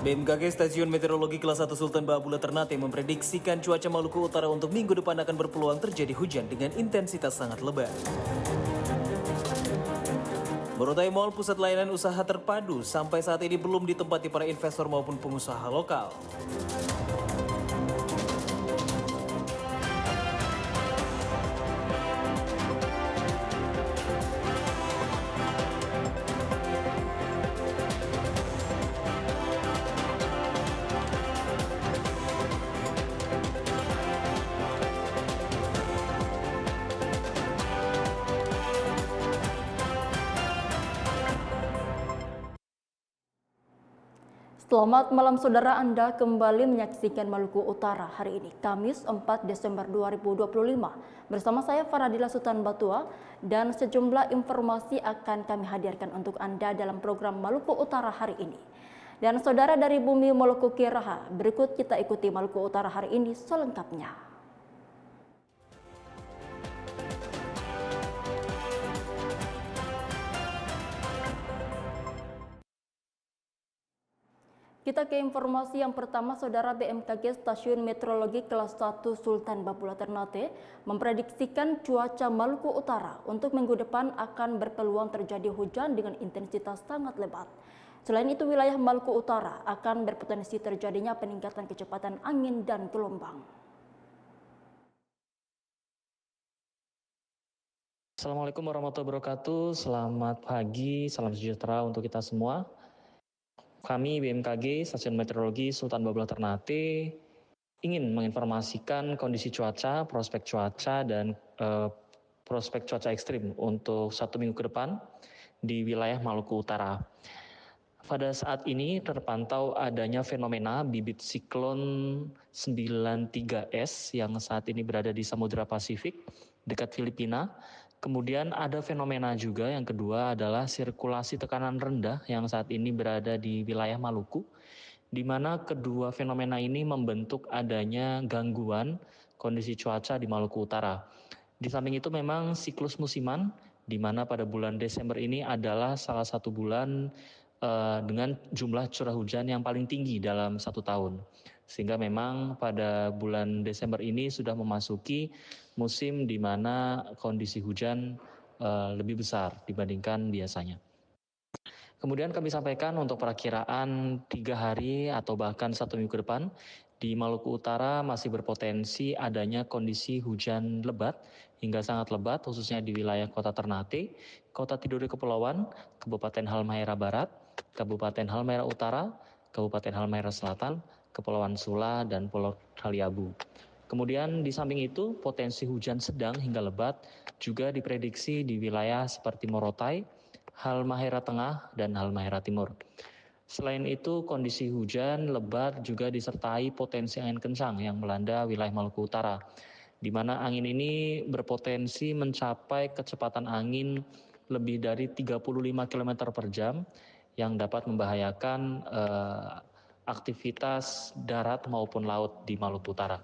BMKG Stasiun Meteorologi Kelas 1 Sultan Babula Ternate memprediksikan cuaca Maluku Utara untuk minggu depan akan berpeluang terjadi hujan dengan intensitas sangat lebat. Morotai Mall, pusat layanan usaha terpadu, sampai saat ini belum ditempati para investor maupun pengusaha lokal. Selamat malam saudara, Anda kembali menyaksikan Maluku Utara hari ini, Kamis 4 Desember 2025. Bersama saya Faradila Sultan Batua dan sejumlah informasi akan kami hadirkan untuk Anda dalam program Maluku Utara hari ini. Dan saudara dari bumi Moluku Kiraha, berikut kita ikuti Maluku Utara hari ini selengkapnya. Kita ke informasi yang pertama, saudara. BMKG Stasiun Meteorologi Kelas 1 Sultan Babula Ternate memprediksikan cuaca Maluku Utara untuk minggu depan akan berpeluang terjadi hujan dengan intensitas sangat lebat. Selain itu, wilayah Maluku Utara akan berpotensi terjadinya peningkatan kecepatan angin dan gelombang. Assalamualaikum warahmatullahi wabarakatuh. Selamat pagi, salam sejahtera untuk kita semua. Kami BMKG Stasiun Meteorologi Sultan Babula Ternate ingin menginformasikan kondisi cuaca, prospek cuaca, dan prospek cuaca ekstrim untuk 1 minggu ke depan di wilayah Maluku Utara. Pada saat ini terpantau adanya fenomena bibit siklon 93S yang saat ini berada di Samudra Pasifik dekat Filipina. Kemudian ada fenomena juga yang kedua adalah sirkulasi tekanan rendah yang saat ini berada di wilayah Maluku, di mana kedua fenomena ini membentuk adanya gangguan kondisi cuaca di Maluku Utara. Di samping itu memang siklus musiman, di mana pada bulan Desember ini adalah salah satu bulan dengan jumlah curah hujan yang paling tinggi dalam 1 tahun. Sehingga memang pada bulan Desember ini sudah memasuki musim di mana kondisi hujan lebih besar dibandingkan biasanya. Kemudian kami sampaikan untuk perakiraan 3 hari atau bahkan 1 minggu ke depan, di Maluku Utara masih berpotensi adanya kondisi hujan lebat hingga sangat lebat, khususnya di wilayah Kota Ternate, Kota Tidore Kepulauan, Kabupaten Halmahera Barat, Kabupaten Halmahera Utara, Kabupaten Halmahera Selatan, Kepulauan Sula, dan Pulau Kaliabu. Kemudian di samping itu, potensi hujan sedang hingga lebat juga diprediksi di wilayah seperti Morotai, Halmahera Tengah, dan Halmahera Timur. Selain itu, kondisi hujan lebat juga disertai potensi angin kencang yang melanda wilayah Maluku Utara, di mana angin ini berpotensi mencapai kecepatan angin lebih dari 35 km per jam yang dapat membahayakan aktivitas darat maupun laut di Maluku Utara.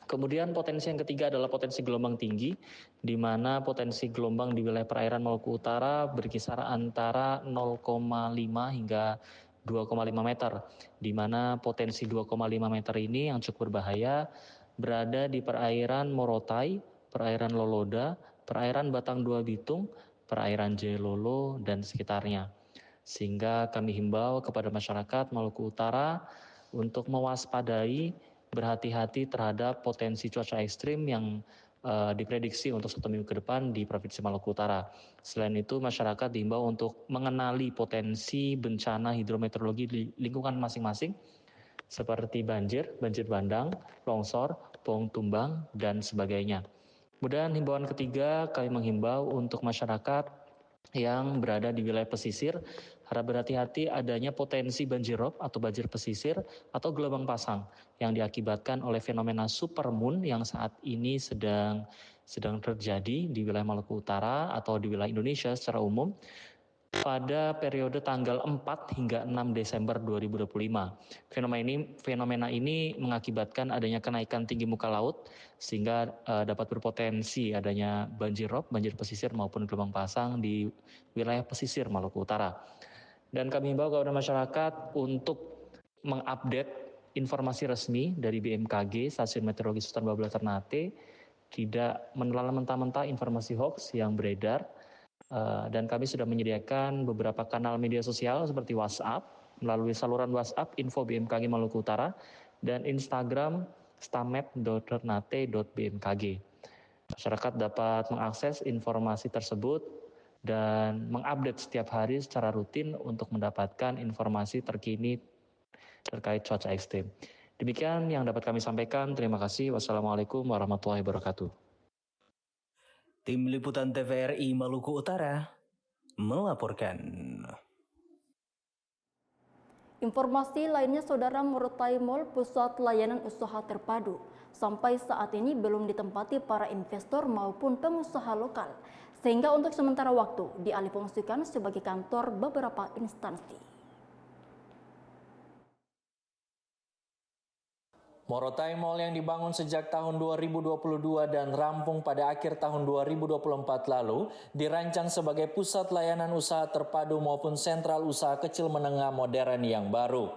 Kemudian potensi yang ketiga adalah potensi gelombang tinggi, di mana potensi gelombang di wilayah perairan Maluku Utara berkisar antara 0,5 hingga 2,5 meter, di mana potensi 2,5 meter ini yang cukup berbahaya berada di perairan Morotai, perairan Loloda, perairan Batang Dua Bitung, perairan Jelolo, dan sekitarnya. Sehingga kami himbau kepada masyarakat Maluku Utara untuk mewaspadai, berhati-hati terhadap potensi cuaca ekstrim yang diprediksi untuk 1 minggu ke depan di Provinsi Maluku Utara. Selain itu, masyarakat diimbau untuk mengenali potensi bencana hidrometeorologi di lingkungan masing-masing, seperti banjir bandang, longsor, pohon tumbang, dan sebagainya. Kemudian himbauan ketiga, kami menghimbau untuk masyarakat yang berada di wilayah pesisir, harap berhati-hati adanya potensi banjir rob atau banjir pesisir atau gelombang pasang yang diakibatkan oleh fenomena supermoon yang saat ini sedang terjadi di wilayah Maluku Utara atau di wilayah Indonesia secara umum pada periode tanggal 4 hingga 6 Desember 2025. Fenomena ini mengakibatkan adanya kenaikan tinggi muka laut sehingga dapat berpotensi adanya banjir rob, banjir pesisir maupun gelombang pasang di wilayah pesisir Maluku Utara. Dan kami himbau kepada masyarakat untuk mengupdate informasi resmi dari BMKG, Stasiun Meteorologi Sultan Babula Ternate, tidak menelan mentah-mentah informasi hoax yang beredar. Dan kami sudah menyediakan beberapa kanal media sosial seperti WhatsApp, melalui saluran WhatsApp info BMKG Maluku Utara, dan Instagram stamet.ternate.bmkg. Masyarakat dapat mengakses informasi tersebut dan mengupdate setiap hari secara rutin untuk mendapatkan informasi terkini terkait cuaca ekstrim. Demikian yang dapat kami sampaikan. Terima kasih. Wassalamualaikum warahmatullahi wabarakatuh. Tim Liputan TVRI Maluku Utara melaporkan. Informasi lainnya, Saudara, Morotai Mall, pusat layanan usaha terpadu, sampai saat ini belum ditempati para investor maupun pengusaha lokal, sehingga untuk sementara waktu dialihfungsikan sebagai kantor beberapa instansi. Morotai Mall yang dibangun sejak tahun 2022 dan rampung pada akhir tahun 2024 lalu dirancang sebagai pusat layanan usaha terpadu maupun sentral usaha kecil menengah modern yang baru.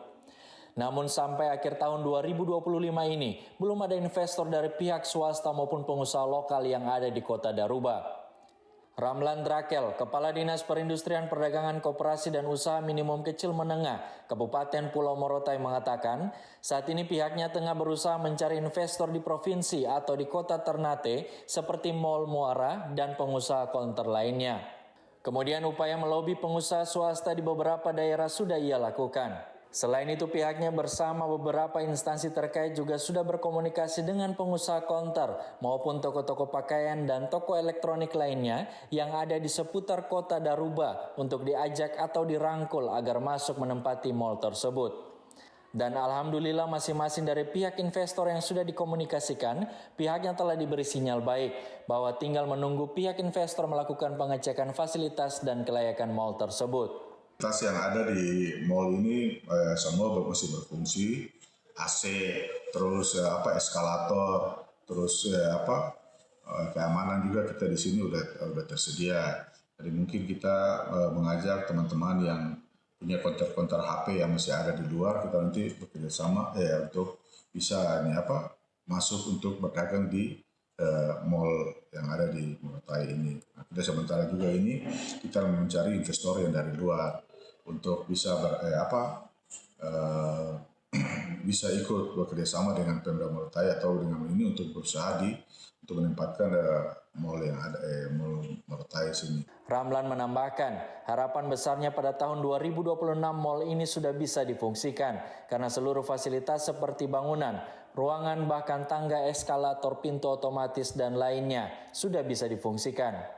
Namun sampai akhir tahun 2025 ini belum ada investor dari pihak swasta maupun pengusaha lokal yang ada di Kota Daruba. Ramlan Drakel, Kepala Dinas Perindustrian Perdagangan Koperasi dan Usaha Minimum Kecil Menengah, Kabupaten Pulau Morotai mengatakan, saat ini pihaknya tengah berusaha mencari investor di provinsi atau di Kota Ternate seperti Mall Muara dan pengusaha konter lainnya. Kemudian upaya melobi pengusaha swasta di beberapa daerah sudah ia lakukan. Selain itu pihaknya bersama beberapa instansi terkait juga sudah berkomunikasi dengan pengusaha konter maupun toko-toko pakaian dan toko elektronik lainnya yang ada di seputar Kota Daruba untuk diajak atau dirangkul agar masuk menempati mal tersebut. Dan alhamdulillah masing-masing dari pihak investor yang sudah dikomunikasikan, pihaknya telah diberi sinyal baik bahwa tinggal menunggu pihak investor melakukan pengecekan fasilitas dan kelayakan mal tersebut. Fasilitas yang ada di mall ini semua masih berfungsi, AC, terus eskalator, terus keamanan juga kita di sini udah tersedia. Jadi mungkin kita mengajak teman-teman yang punya konter-konter HP yang masih ada di luar, kita nanti bekerja sama untuk bisa masuk untuk berdagang di mall yang ada di Morotai ini. Nah, kita sementara juga ini kita mencari investor yang dari luar untuk bisa bisa ikut bekerja sama dengan Pemda Morotai atau dengan ini untuk berusaha untuk menempatkan mall yang ada mall Morotai sini. Ramlan menambahkan, harapan besarnya pada tahun 2026 mall ini sudah bisa difungsikan karena seluruh fasilitas seperti bangunan, ruangan bahkan tangga, eskalator, pintu otomatis dan lainnya sudah bisa difungsikan.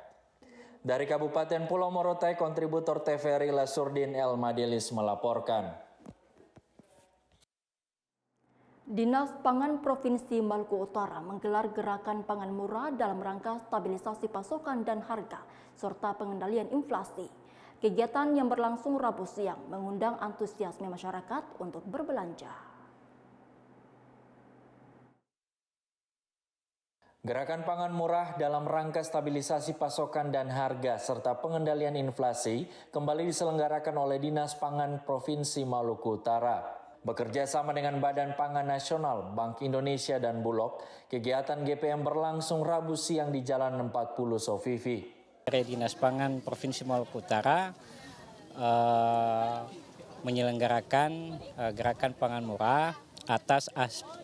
Dari Kabupaten Pulau Morotai, kontributor TVRI Lasurdin El Madilis melaporkan. Dinas Pangan Provinsi Maluku Utara menggelar gerakan pangan murah dalam rangka stabilisasi pasokan dan harga, serta pengendalian inflasi. Kegiatan yang berlangsung Rabu siang mengundang antusiasme masyarakat untuk berbelanja. Gerakan pangan murah dalam rangka stabilisasi pasokan dan harga serta pengendalian inflasi kembali diselenggarakan oleh Dinas Pangan Provinsi Maluku Utara. Bekerja sama dengan Badan Pangan Nasional, Bank Indonesia dan Bulog, kegiatan GPM berlangsung Rabu siang di Jalan 40 Sofifi. Dinas Pangan Provinsi Maluku Utara menyelenggarakan gerakan pangan murah atas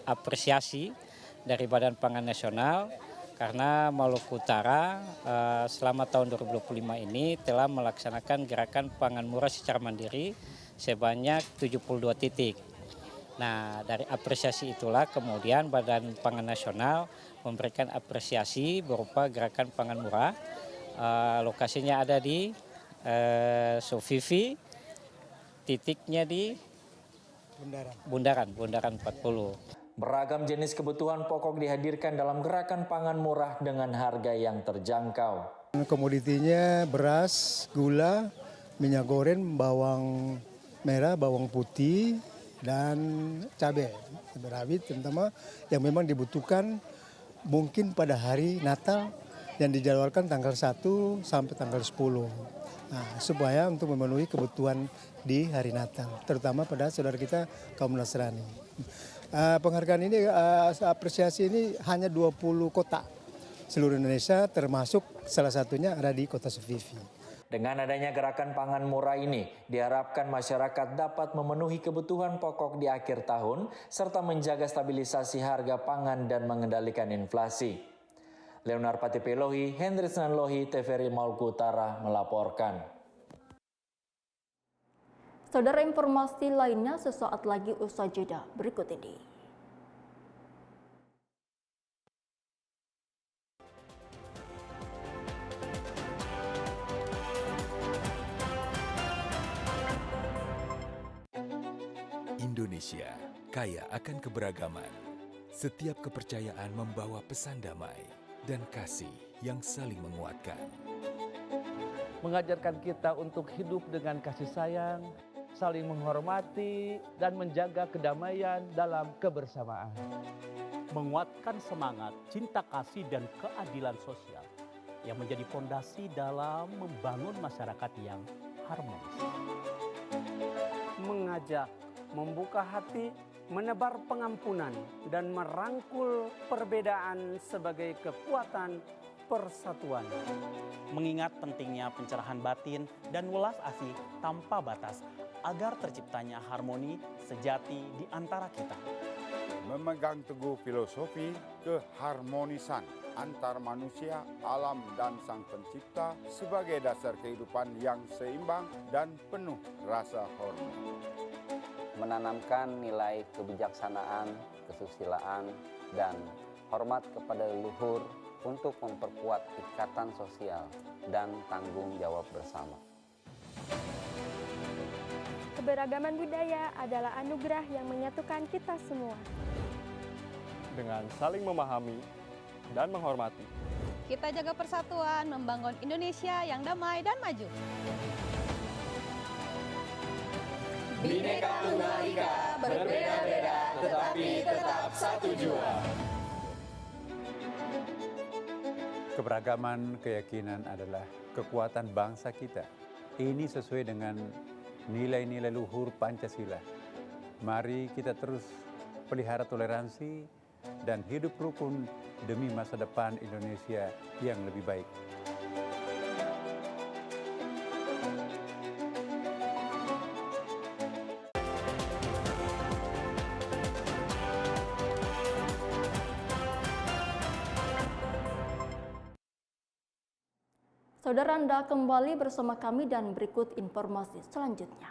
apresiasi dari Badan Pangan Nasional karena Maluku Utara selama tahun 2025 ini telah melaksanakan gerakan pangan murah secara mandiri sebanyak 72 titik. Nah, dari apresiasi itulah kemudian Badan Pangan Nasional memberikan apresiasi berupa gerakan pangan murah. Lokasinya ada di Sofifi, titiknya di Bundaran 40. Beragam jenis kebutuhan pokok dihadirkan dalam gerakan pangan murah dengan harga yang terjangkau. Komoditinya beras, gula, minyak goreng, bawang merah, bawang putih, dan cabai rawit terutama yang memang dibutuhkan mungkin pada hari Natal yang dijadwalkan tanggal 1 sampai tanggal 10. Nah, supaya untuk memenuhi kebutuhan di hari Natal, terutama pada saudara kita kaum Nasrani. Penghargaan ini, apresiasi ini hanya 20 kota seluruh Indonesia, termasuk salah satunya ada di Kota Sufifi. Dengan adanya gerakan pangan murah ini, diharapkan masyarakat dapat memenuhi kebutuhan pokok di akhir tahun, serta menjaga stabilisasi harga pangan dan mengendalikan inflasi. Leonard Patipelohi, Hendrik Nanlohi, TVRI Maluku Utara melaporkan. Saudara, informasi lainnya sesaat lagi usai jeda berikut ini. Indonesia kaya akan keberagaman. Setiap kepercayaan membawa pesan damai dan kasih yang saling menguatkan. Mengajarkan kita untuk hidup dengan kasih sayang, saling menghormati, dan menjaga kedamaian dalam kebersamaan. Menguatkan semangat, cinta kasih, dan keadilan sosial yang menjadi fondasi dalam membangun masyarakat yang harmonis. Mengajak, membuka hati, menebar pengampunan, dan merangkul perbedaan sebagai kekuatan persatuan. Mengingat pentingnya pencerahan batin dan welas asih tanpa batas agar terciptanya harmoni sejati di antara kita. Memegang teguh filosofi keharmonisan antar manusia, alam, dan Sang Pencipta sebagai dasar kehidupan yang seimbang dan penuh rasa hormat. Menanamkan nilai kebijaksanaan, kesusilaan, dan hormat kepada leluhur untuk memperkuat ikatan sosial dan tanggung jawab bersama. Keberagaman budaya adalah anugerah yang menyatukan kita semua. Dengan saling memahami dan menghormati, kita jaga persatuan, membangun Indonesia yang damai dan maju. Bhinneka Tunggal Ika, berbeda-beda tetapi tetap satu jua. Keberagaman keyakinan adalah kekuatan bangsa kita. Ini sesuai dengan nilai-nilai luhur Pancasila. Mari kita terus pelihara toleransi dan hidup rukun demi masa depan Indonesia yang lebih baik. Saudara, Anda kembali bersama kami dan berikut informasi selanjutnya.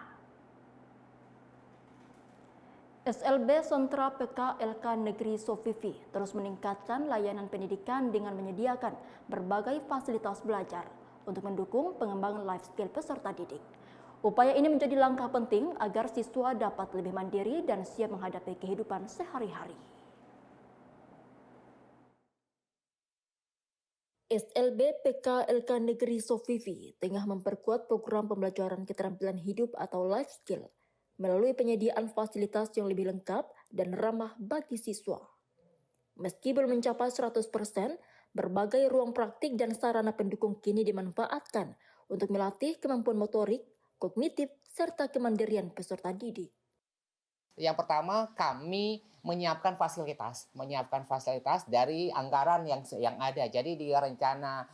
SLB Sentra PKLK Negeri Sofifi terus meningkatkan layanan pendidikan dengan menyediakan berbagai fasilitas belajar untuk mendukung pengembangan life skill peserta didik. Upaya ini menjadi langkah penting agar siswa dapat lebih mandiri dan siap menghadapi kehidupan sehari-hari. SLB PKLK Negeri Sofifi tengah memperkuat program pembelajaran keterampilan hidup atau life skill melalui penyediaan fasilitas yang lebih lengkap dan ramah bagi siswa. Meski belum mencapai 100%, berbagai ruang praktik dan sarana pendukung kini dimanfaatkan untuk melatih kemampuan motorik, kognitif, serta kemandirian peserta didik. Yang pertama, kami menyiapkan fasilitas dari anggaran yang ada. Jadi di rencana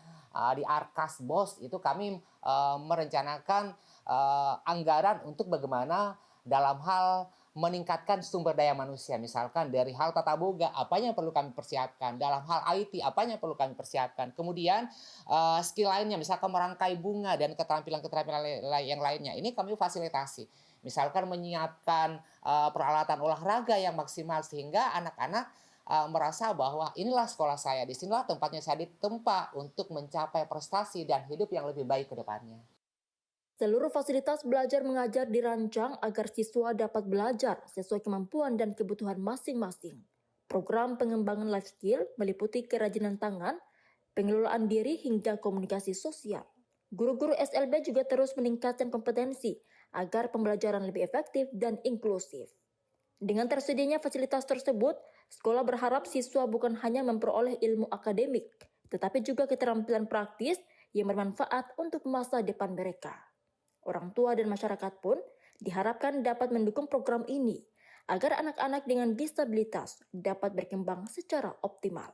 di Arkas BOS itu kami merencanakan anggaran untuk bagaimana dalam hal meningkatkan sumber daya manusia. Misalkan dari hal tata boga, apa yang perlu kami persiapkan. Dalam hal IT, apa yang perlu kami persiapkan. Kemudian skill lainnya, misalkan merangkai bunga dan keterampilan-keterampilan yang lainnya. Ini kami fasilitasi. Misalkan menyiapkan peralatan olahraga yang maksimal sehingga anak-anak merasa bahwa inilah sekolah saya, disinilah tempatnya saya ditempa untuk mencapai prestasi dan hidup yang lebih baik ke depannya. Seluruh fasilitas belajar mengajar dirancang agar siswa dapat belajar sesuai kemampuan dan kebutuhan masing-masing. Program pengembangan life skill meliputi kerajinan tangan, pengelolaan diri hingga komunikasi sosial. Guru-guru SLB juga terus meningkatkan kompetensi agar pembelajaran lebih efektif dan inklusif. Dengan tersedianya fasilitas tersebut, sekolah berharap siswa bukan hanya memperoleh ilmu akademik, tetapi juga keterampilan praktis yang bermanfaat untuk masa depan mereka. Orang tua dan masyarakat pun diharapkan dapat mendukung program ini agar anak-anak dengan disabilitas dapat berkembang secara optimal.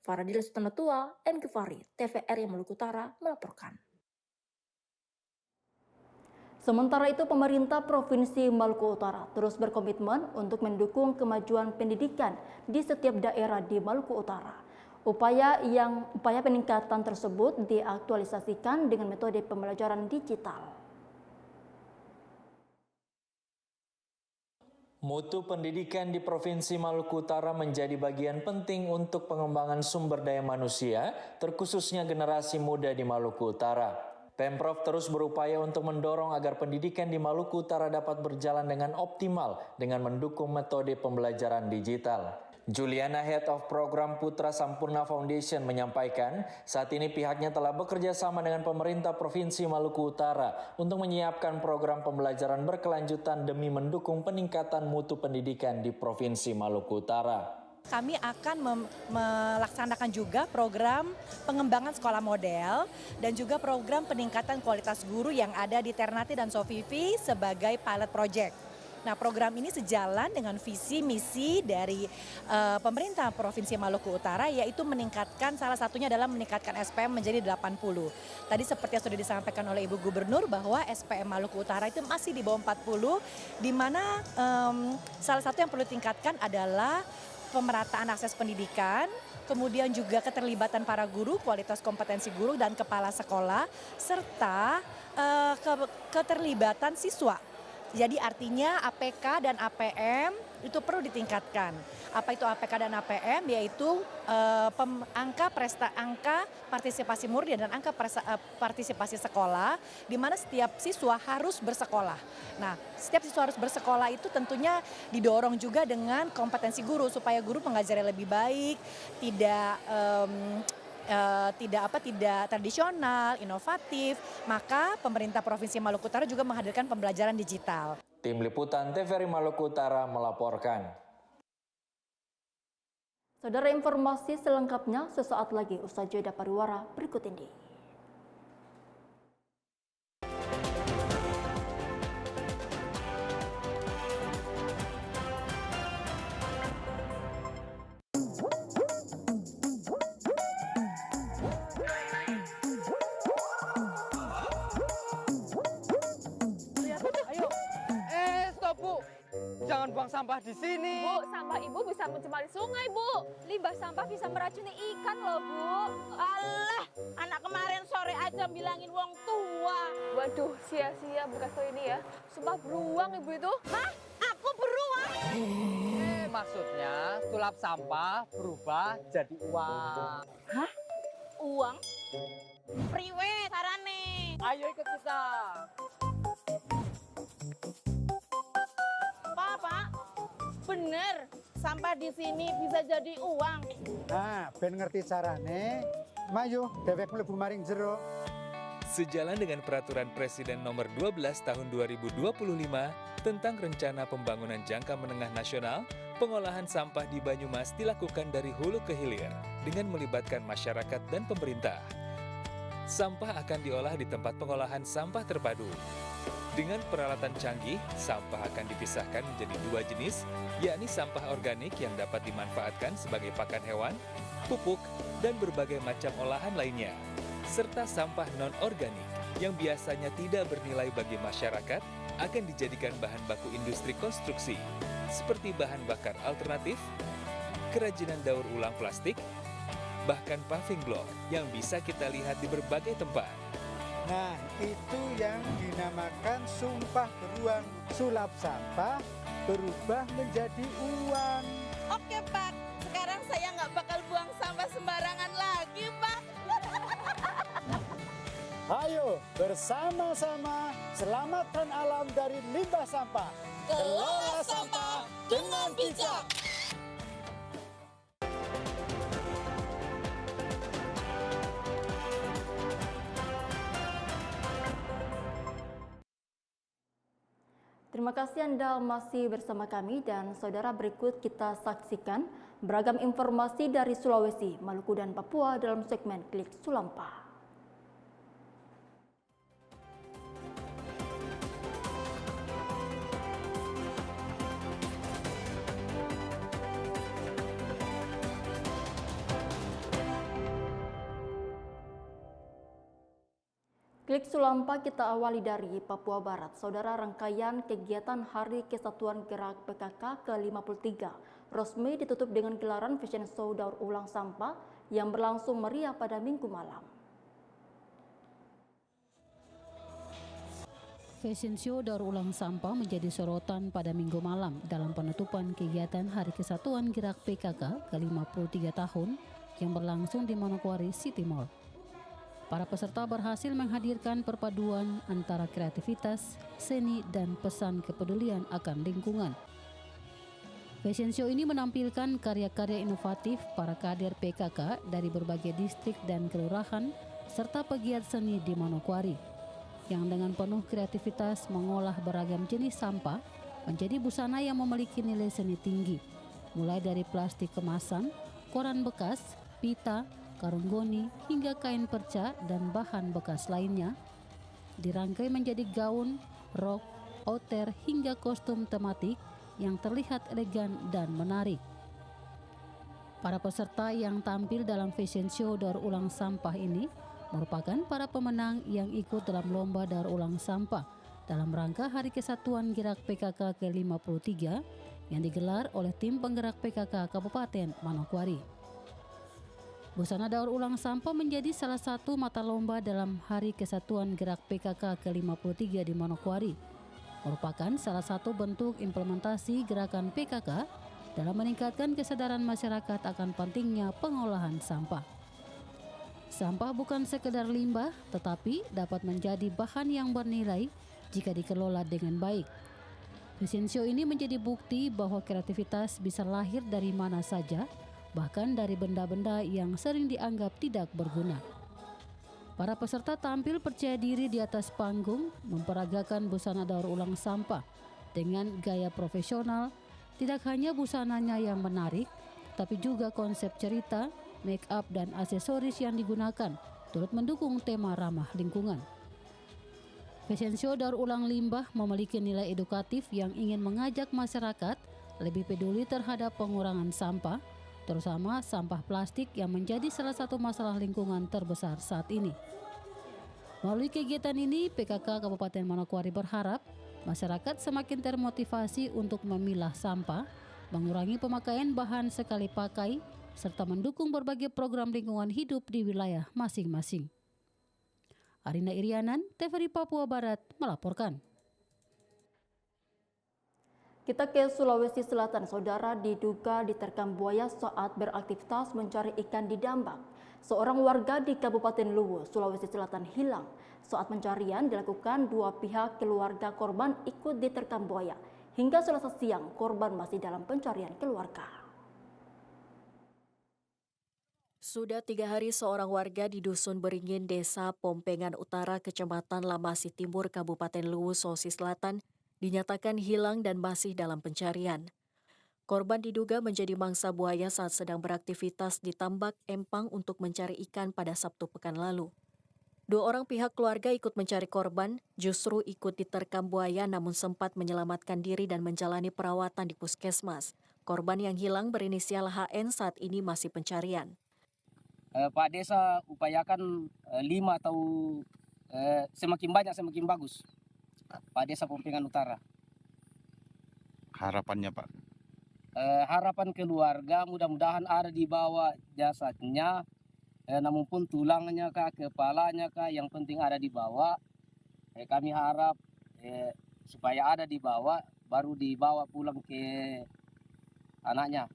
Faradila Sutanatua, M. Kifari, TVRI Maluku Utara melaporkan. Sementara itu, pemerintah Provinsi Maluku Utara terus berkomitmen untuk mendukung kemajuan pendidikan di setiap daerah di Maluku Utara. Upaya peningkatan tersebut diaktualisasikan dengan metode pembelajaran digital. Mutu pendidikan di Provinsi Maluku Utara menjadi bagian penting untuk pengembangan sumber daya manusia, terkhususnya generasi muda di Maluku Utara. Pemprov terus berupaya untuk mendorong agar pendidikan di Maluku Utara dapat berjalan dengan optimal dengan mendukung metode pembelajaran digital. Juliana, Head of Program Putra Sampurna Foundation menyampaikan, saat ini pihaknya telah bekerja sama dengan pemerintah Provinsi Maluku Utara untuk menyiapkan program pembelajaran berkelanjutan demi mendukung peningkatan mutu pendidikan di Provinsi Maluku Utara. Kami akan melaksanakan juga program pengembangan sekolah model dan juga program peningkatan kualitas guru yang ada di Ternate dan Sofivi sebagai pilot project. Nah, program ini sejalan dengan visi misi dari pemerintah Provinsi Maluku Utara, yaitu meningkatkan, salah satunya adalah meningkatkan SPM menjadi 80. Tadi seperti yang sudah disampaikan oleh Ibu Gubernur bahwa SPM Maluku Utara itu masih di bawah 40, di mana salah satu yang perlu ditingkatkan adalah pemerataan akses pendidikan, kemudian juga keterlibatan para guru, kualitas kompetensi guru dan kepala sekolah, serta keterlibatan siswa. Jadi artinya APK dan APM itu perlu ditingkatkan. Apa itu APK dan APM? Yaitu angka partisipasi murid dan angka partisipasi sekolah, di mana setiap siswa harus bersekolah. Nah, setiap siswa harus bersekolah itu tentunya didorong juga dengan kompetensi guru supaya guru mengajarnya lebih baik, tidak tradisional, inovatif. Maka pemerintah Provinsi Maluku Utara juga menghadirkan pembelajaran digital. Tim Liputan TVRI Maluku Utara melaporkan. Saudara, informasi selengkapnya sesaat lagi usai jeda pariwara berikut ini. Jangan buang sampah di sini. Bu, sampah ibu bisa mencemari sungai, Bu. Limbah sampah bisa meracuni ikan loh, Bu. Alah, anak kemarin sore aja bilangin wong tua. Waduh, sia-sia bekas ini ya. Sumpah beruang ibu itu. Hah? Aku beruang? Maksudnya sulap sampah berubah jadi uang. Hah? Uang? Priwe sarane. Ayo ikut kita. Pak, bener sampah di sini bisa jadi uang. Nah, ben ngerti carane, mayu dewek mlebu maring jero. Sejalan dengan Peraturan Presiden Nomor 12 Tahun 2025 tentang Rencana Pembangunan Jangka Menengah Nasional, pengolahan sampah di Banyumas dilakukan dari hulu ke hilir dengan melibatkan masyarakat dan pemerintah. Sampah akan diolah di tempat pengolahan sampah terpadu. Dengan peralatan canggih, sampah akan dipisahkan menjadi dua jenis, yakni sampah organik yang dapat dimanfaatkan sebagai pakan hewan, pupuk, dan berbagai macam olahan lainnya, serta sampah non-organik yang biasanya tidak bernilai bagi masyarakat akan dijadikan bahan baku industri konstruksi, seperti bahan bakar alternatif, kerajinan daur ulang plastik, bahkan paving block yang bisa kita lihat di berbagai tempat. Nah, itu yang dinamakan sumpah beruang. Sulap sampah berubah menjadi uang. Oke, Pak. Sekarang saya nggak bakal buang sampah sembarangan lagi, Pak. Ayo bersama-sama selamatkan alam dari limbah sampah. Kelola sampah dengan bijak. Terima kasih Anda masih bersama kami dan saudara, berikut kita saksikan Beragam informasi dari Sulawesi, Maluku, dan Papua dalam segmen Klik Sulampa. Klik Sulampa kita awali dari Papua Barat. Saudara, rangkaian kegiatan Hari Kesatuan Gerak PKK ke-53 resmi ditutup dengan gelaran fashion show daur ulang sampah yang berlangsung meriah pada Minggu malam. Fashion show daur ulang sampah menjadi sorotan pada Minggu malam dalam penutupan kegiatan Hari Kesatuan Gerak PKK ke-53 tahun yang berlangsung di Manokwari City Mall. Para peserta berhasil menghadirkan perpaduan antara kreativitas, seni, dan pesan kepedulian akan lingkungan. Fashion show ini menampilkan karya-karya inovatif para kader PKK dari berbagai distrik dan kelurahan, serta pegiat seni di Manokwari, yang dengan penuh kreativitas mengolah beragam jenis sampah menjadi busana yang memiliki nilai seni tinggi, mulai dari plastik kemasan, koran bekas, pita, karung goni, hingga kain perca dan bahan bekas lainnya, dirangkai menjadi gaun, rok, outer, hingga kostum tematik yang terlihat elegan dan menarik. Para peserta yang tampil dalam fashion show daur ulang sampah ini merupakan para pemenang yang ikut dalam lomba daur ulang sampah dalam rangka Hari Kesatuan Gerak PKK ke-53 yang digelar oleh tim penggerak PKK Kabupaten Manokwari. Busana daur ulang sampah menjadi salah satu mata lomba dalam Hari Kesatuan Gerak PKK ke-53 di Manokwari. Merupakan salah satu bentuk implementasi gerakan PKK dalam meningkatkan kesadaran masyarakat akan pentingnya pengolahan sampah. Sampah bukan sekedar limbah, tetapi dapat menjadi bahan yang bernilai jika dikelola dengan baik. Fashion show ini menjadi bukti bahwa kreativitas bisa lahir dari mana saja, bahkan dari benda-benda yang sering dianggap tidak berguna. Para peserta tampil percaya diri di atas panggung, memperagakan busana daur ulang sampah dengan gaya profesional. Tidak hanya busananya yang menarik, tapi juga konsep cerita, make up, dan aksesoris yang digunakan turut mendukung tema ramah lingkungan. Fashion show daur ulang limbah memiliki nilai edukatif yang ingin mengajak masyarakat lebih peduli terhadap pengurangan sampah, terutama sampah plastik yang menjadi salah satu masalah lingkungan terbesar saat ini. Melalui kegiatan ini, PKK Kabupaten Manokwari berharap masyarakat semakin termotivasi untuk memilah sampah, mengurangi pemakaian bahan sekali pakai, serta mendukung berbagai program lingkungan hidup di wilayah masing-masing. Arina Irianan, TVRI Papua Barat melaporkan. Kita ke Sulawesi Selatan, saudara, diduga diterkam buaya saat beraktivitas mencari ikan di Dambak. Seorang warga di Kabupaten Luwu, Sulawesi Selatan hilang. Saat pencarian dilakukan, dua pihak keluarga korban ikut diterkam buaya. Hingga Selasa siang, korban masih dalam pencarian keluarga. Sudah 3 hari seorang warga di Dusun Beringin, Desa Pompengan Utara, Kecamatan Lamasi Timur, Kabupaten Luwu, Sulawesi Selatan, dinyatakan hilang dan masih dalam pencarian. Korban diduga menjadi mangsa buaya saat sedang beraktivitas di Tambak Empang untuk mencari ikan pada Sabtu pekan lalu. 2 orang pihak keluarga ikut mencari korban, justru ikut diterkam buaya namun sempat menyelamatkan diri dan menjalani perawatan di puskesmas. Korban yang hilang berinisial HN saat ini masih pencarian. Pak Desa upayakan 5 atau semakin banyak semakin bagus. Pak Desa Pompengan Utara. Harapannya Pak? Harapan keluarga mudah-mudahan ada di bawah jasadnya, namun pun tulangnya kah, kepalanya kah, yang penting ada di bawah. Kami harap supaya ada di bawah, baru dibawa pulang ke anaknya.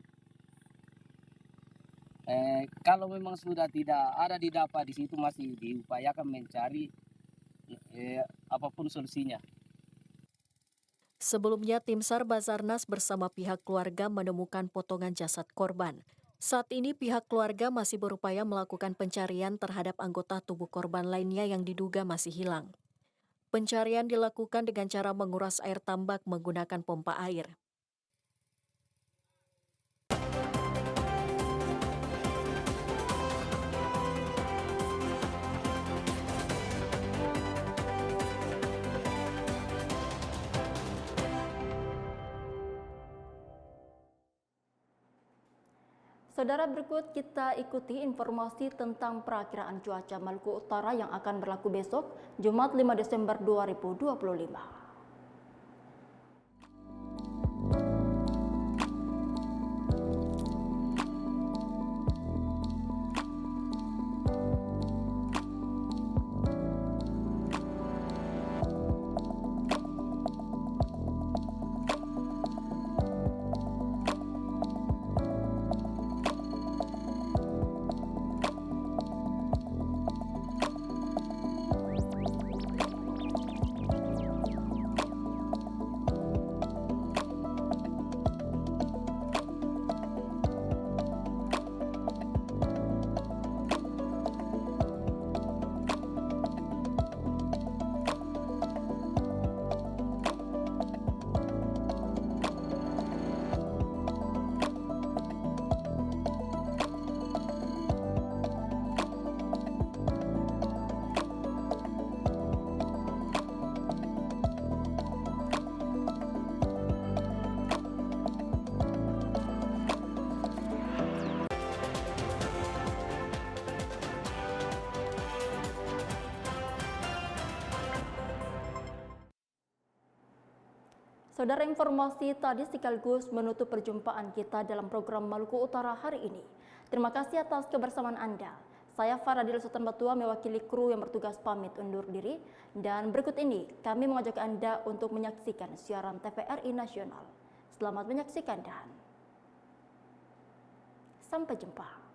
Kalau memang sudah tidak ada didapat di situ, masih diupayakan mencari apapun solusinya. Sebelumnya, tim SAR Basarnas bersama pihak keluarga menemukan potongan jasad korban. Saat ini pihak keluarga masih berupaya melakukan pencarian terhadap anggota tubuh korban lainnya yang diduga masih hilang. Pencarian dilakukan dengan cara menguras air tambak menggunakan pompa air. Saudara, berikut kita ikuti informasi tentang perakiraan cuaca Maluku Utara yang akan berlaku besok, Jumat 5 Desember 2025. Saudara, informasi tadi sekaligus menutup perjumpaan kita dalam program Maluku Utara hari ini. Terima kasih atas kebersamaan Anda. Saya Faradil Sultan Batua mewakili kru yang bertugas pamit undur diri. Dan berikut ini kami mengajak Anda untuk menyaksikan siaran TVRI Nasional. Selamat menyaksikan dan sampai jumpa.